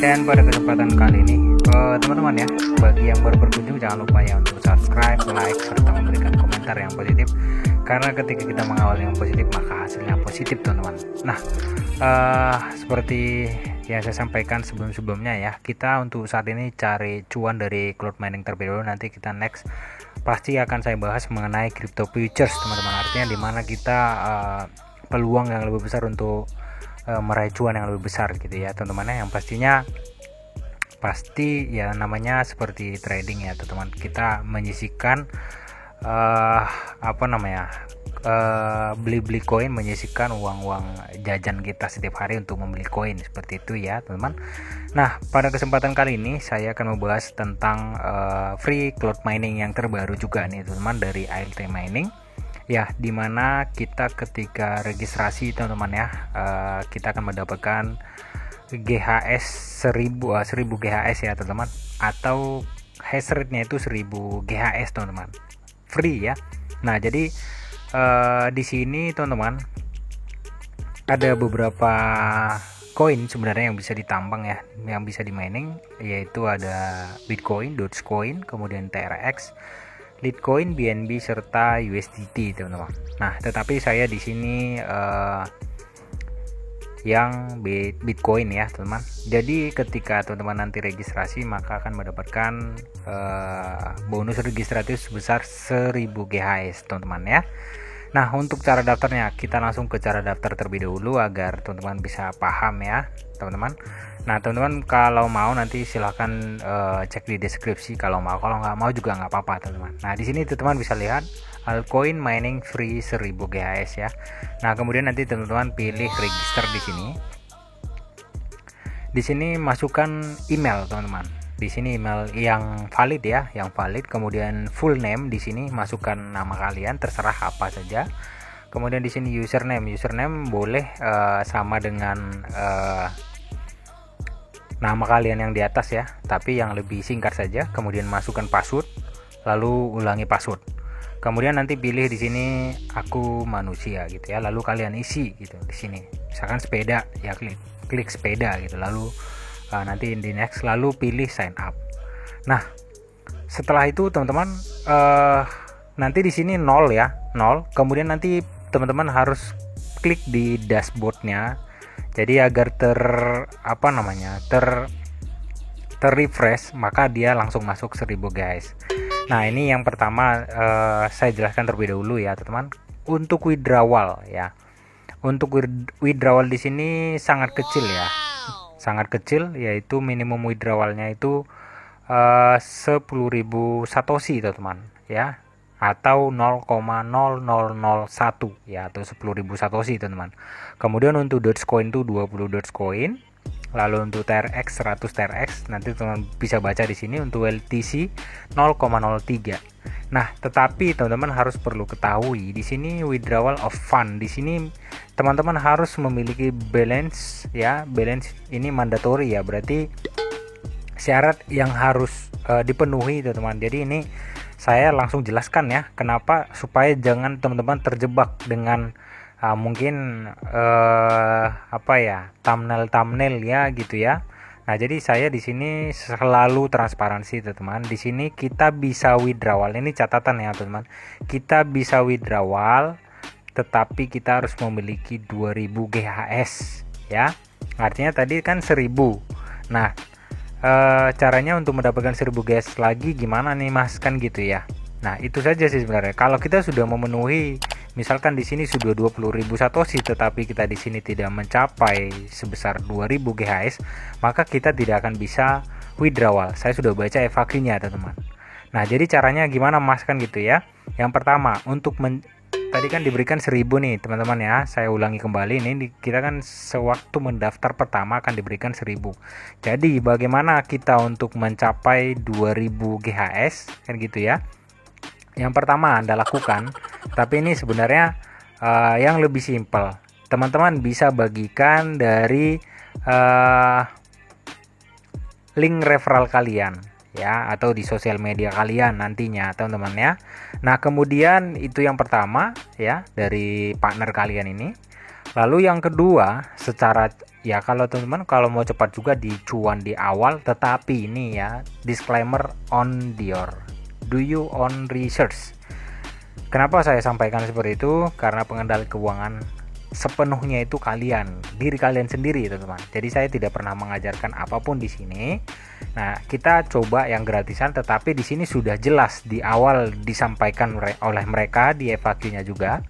Dan pada kesempatan kali ini teman-teman ya, bagi yang baru berkunjung jangan lupa ya untuk subscribe, like, serta memberikan komentar yang positif, karena ketika kita mengawal yang positif maka hasilnya positif teman-teman. Nah seperti yang saya sampaikan sebelum-sebelumnya ya, kita untuk saat ini cari cuan dari cloud mining terlebih dahulu. Nanti kita next pasti akan saya bahas mengenai crypto futures teman-teman, artinya dimana kita peluang yang lebih besar untuk meraih cuan yang lebih besar gitu ya teman-teman. Yang pastinya pasti ya namanya seperti trading ya teman-teman, kita menyisihkan beli-beli koin, menyisihkan uang-uang jajan kita setiap hari untuk membeli koin, seperti itu ya teman-teman. Nah pada kesempatan kali ini saya akan membahas tentang free cloud mining yang terbaru juga nih teman-teman, dari ALT Mining ya, dimana kita ketika registrasi teman-teman ya, kita akan mendapatkan GHS 1000 GHS ya teman-teman, atau hash rate-nya itu 1000 GHS teman-teman, free ya. Nah jadi di sini teman-teman ada beberapa koin sebenarnya yang bisa ditambang ya, yang bisa di mining, yaitu ada Bitcoin, Dogecoin, kemudian TRX, Litecoin, BNB, serta USDT teman-teman. Nah tetapi saya di sini yang Bitcoin ya teman-teman. Jadi ketika teman-teman nanti registrasi maka akan mendapatkan bonus registratif sebesar 1000 GHS teman-teman ya. Nah untuk cara daftarnya, kita langsung ke cara daftar terlebih dahulu agar teman-teman bisa paham ya teman-teman. Nah teman-teman kalau mau nanti silahkan cek di deskripsi kalau mau, kalau nggak mau juga nggak apa-apa teman-teman. Nah di sini teman-teman bisa lihat altcoin mining free 1000 GHS ya. Nah kemudian nanti teman-teman pilih register di sini. Di sini masukkan email teman-teman. Di sini email yang valid ya, yang valid. Kemudian full name, di sini masukkan nama kalian terserah apa saja. Kemudian di sini username boleh sama dengan nama kalian yang di atas ya, tapi yang lebih singkat saja. Kemudian masukkan password, lalu ulangi password. Kemudian nanti pilih di sini aku manusia gitu ya, lalu kalian isi gitu di sini. Misalkan sepeda ya, klik sepeda gitu, lalu nanti di next, lalu pilih sign up. Nah setelah itu teman-teman nanti di sini 0 ya, 0. Kemudian nanti teman-teman harus klik di dashboardnya, jadi agar refresh, maka dia langsung masuk 1000 guys. Nah ini yang pertama saya jelaskan terlebih dahulu ya teman-teman. Untuk withdrawal ya, untuk withdrawal di sini sangat kecil ya, sangat kecil, yaitu minimum withdrawalnya itu 10.000 satoshi teman-teman ya, atau 0,0001 ya, atau 10.000 satoshi teman-teman. Kemudian untuk Dogecoin itu 20 Dogecoin, lalu untuk TRX 100 TRX, nanti teman bisa baca di sini. Untuk LTC 0,03. Nah tetapi teman-teman harus perlu ketahui di sini withdrawal of fund, di sini teman-teman harus memiliki balance ya. Balance ini mandatory ya, berarti syarat yang harus dipenuhi teman-teman. Jadi ini saya langsung jelaskan ya, kenapa, supaya jangan teman-teman terjebak dengan mungkin thumbnail ya gitu ya. Nah jadi saya di sini selalu transparansi teman-teman. Di sini kita bisa withdrawal, ini catatan ya teman-teman, kita bisa withdrawal tetapi kita harus memiliki 2000 GHS ya. Artinya tadi kan 1000. Nah caranya untuk mendapatkan 1000 GHS lagi gimana nih mas, kan gitu ya. Nah itu saja sih sebenarnya. Kalau kita sudah memenuhi, misalkan di sini sudah 20.000 satoshi tetapi kita di sini tidak mencapai sebesar 2000 GHS, maka kita tidak akan bisa withdrawal. Saya sudah baca FAQ-nya teman-teman. Nah, jadi caranya gimana Mas kan gitu ya. Yang pertama, tadi kan diberikan 1.000 nih teman-teman ya. Saya ulangi kembali, ini kita kan sewaktu mendaftar pertama akan diberikan 1.000. Jadi bagaimana kita untuk mencapai 2.000 GHS kan gitu ya. Yang pertama Anda lakukan, tapi ini sebenarnya yang lebih simpel. Teman-teman bisa bagikan dari link referral kalian ya, atau di sosial media kalian nantinya teman-teman ya. Nah, kemudian itu yang pertama ya, dari partner kalian ini. Lalu yang kedua, secara ya kalau teman-teman kalau mau cepat juga dicuan di awal, tetapi ini ya disclaimer on your do you own research. Kenapa saya sampaikan seperti itu? Karena pengendali keuangan sepenuhnya itu diri kalian sendiri teman-teman. Jadi saya tidak pernah mengajarkan apapun di sini. Nah, kita coba yang gratisan, tetapi di sini sudah jelas di awal disampaikan oleh mereka di FAQ-nya juga.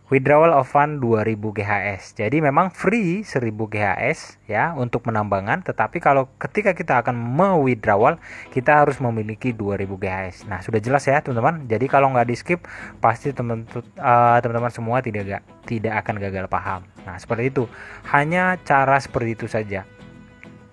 Withdrawal of fund 2000 GHS. Jadi memang free 1000 GHS ya untuk penambangan, tetapi kalau ketika kita akan me-withdrawal kita harus memiliki 2000 GHS. Nah, sudah jelas ya teman-teman. Jadi kalau nggak di-skip pasti teman-teman semua tidak akan gagal paham. Nah, seperti itu. Hanya cara seperti itu saja.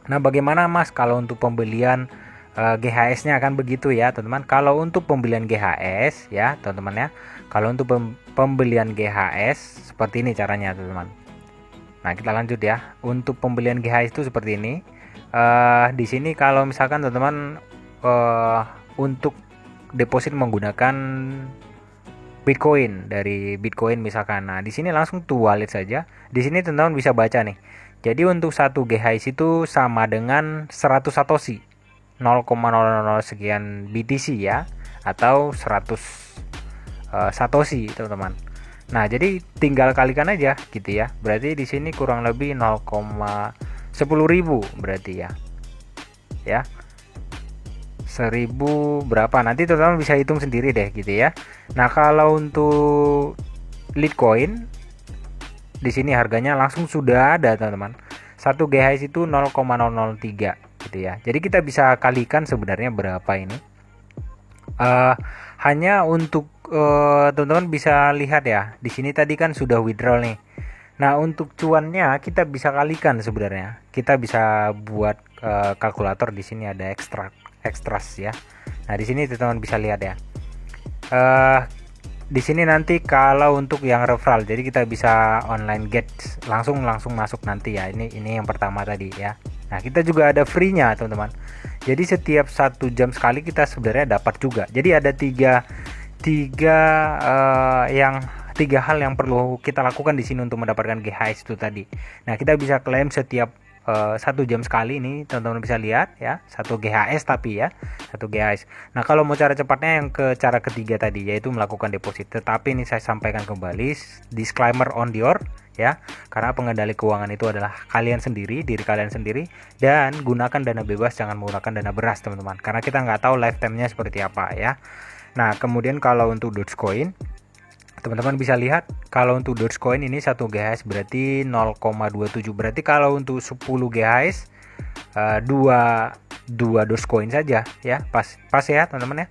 Nah, bagaimana Mas kalau untuk pembelian GHS-nya akan begitu ya teman-teman. Kalau untuk pembelian GHS ya teman-teman ya, kalau untuk pembelian GHS seperti ini caranya teman-teman. Nah, kita lanjut ya. Untuk pembelian GHS itu seperti ini. Di sini kalau misalkan teman-teman untuk deposit menggunakan Bitcoin, dari Bitcoin misalkan. Nah, di sini langsung to wallet saja. Di sini teman-teman bisa baca nih. Jadi untuk 1 GHS itu sama dengan 100 Satoshi. 0,000 sekian BTC ya, atau 100 Satoshi teman-teman. Nah, jadi tinggal kalikan aja gitu ya. Berarti di sini kurang lebih 0,10.000 berarti ya. Ya. 1000 berapa? Nanti teman-teman bisa hitung sendiri deh gitu ya. Nah, kalau untuk Litecoin di sini harganya langsung sudah ada teman-teman. 1 GHS itu 0,003 gitu ya. Jadi kita bisa kalikan sebenarnya berapa ini. Hanya untuk teman-teman bisa lihat ya. Di sini tadi kan sudah withdraw nih. Nah, untuk cuannya kita bisa kalikan sebenarnya. Kita bisa buat kalkulator. Di sini ada extras ya. Nah, di sini teman-teman bisa lihat ya. Di sini nanti kalau untuk yang referral, jadi kita bisa online get langsung masuk nanti ya. Ini yang pertama tadi ya. Nah, kita juga ada free-nya teman-teman. Jadi setiap 1 jam sekali kita sebenarnya dapat juga. Jadi ada tiga hal yang perlu kita lakukan di sini untuk mendapatkan GHS itu tadi. Nah, kita bisa klaim setiap 1 jam sekali, ini teman-teman bisa lihat ya, 1 GHS tapi ya 1 GHS. Nah, kalau mau cara cepatnya yang cara ketiga tadi, yaitu melakukan deposit. Tetapi ini saya sampaikan kembali, disclaimer on your ya, karena pengendali keuangan itu adalah kalian sendiri, diri kalian sendiri, dan gunakan dana bebas, jangan menggunakan dana beras teman-teman, karena kita nggak tahu lifetime-nya seperti apa ya. Nah, kemudian kalau untuk Dogecoin, teman-teman bisa lihat kalau untuk Dogecoin ini 1 GHS berarti 0,27. Berarti kalau untuk 10 GHS 2 Dogecoin saja ya. Pas ya teman-teman ya.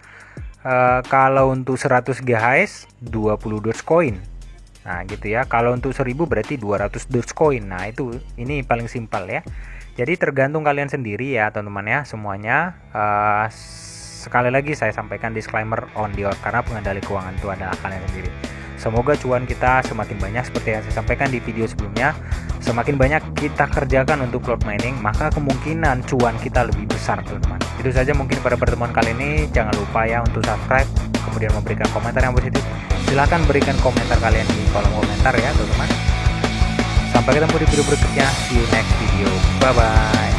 Kalau untuk 100 GHS 20 Dogecoin. Nah, gitu ya. Kalau untuk 1000 berarti 200 Dogecoin. Nah, ini paling simpel ya. Jadi tergantung kalian sendiri ya, teman-teman ya, semuanya. Sekali lagi saya sampaikan disclaimer on your, karena pengendali keuangan itu adalah kalian sendiri. Semoga cuan kita semakin banyak seperti yang saya sampaikan di video sebelumnya. Semakin banyak kita kerjakan untuk cloud mining, maka kemungkinan cuan kita lebih besar teman-teman. Itu saja mungkin pada pertemuan kali ini. Jangan lupa ya untuk subscribe, kemudian memberikan komentar yang positif. Silahkan berikan komentar kalian di kolom komentar ya teman-teman. Sampai ketemu di video berikutnya. See you next video. Bye bye.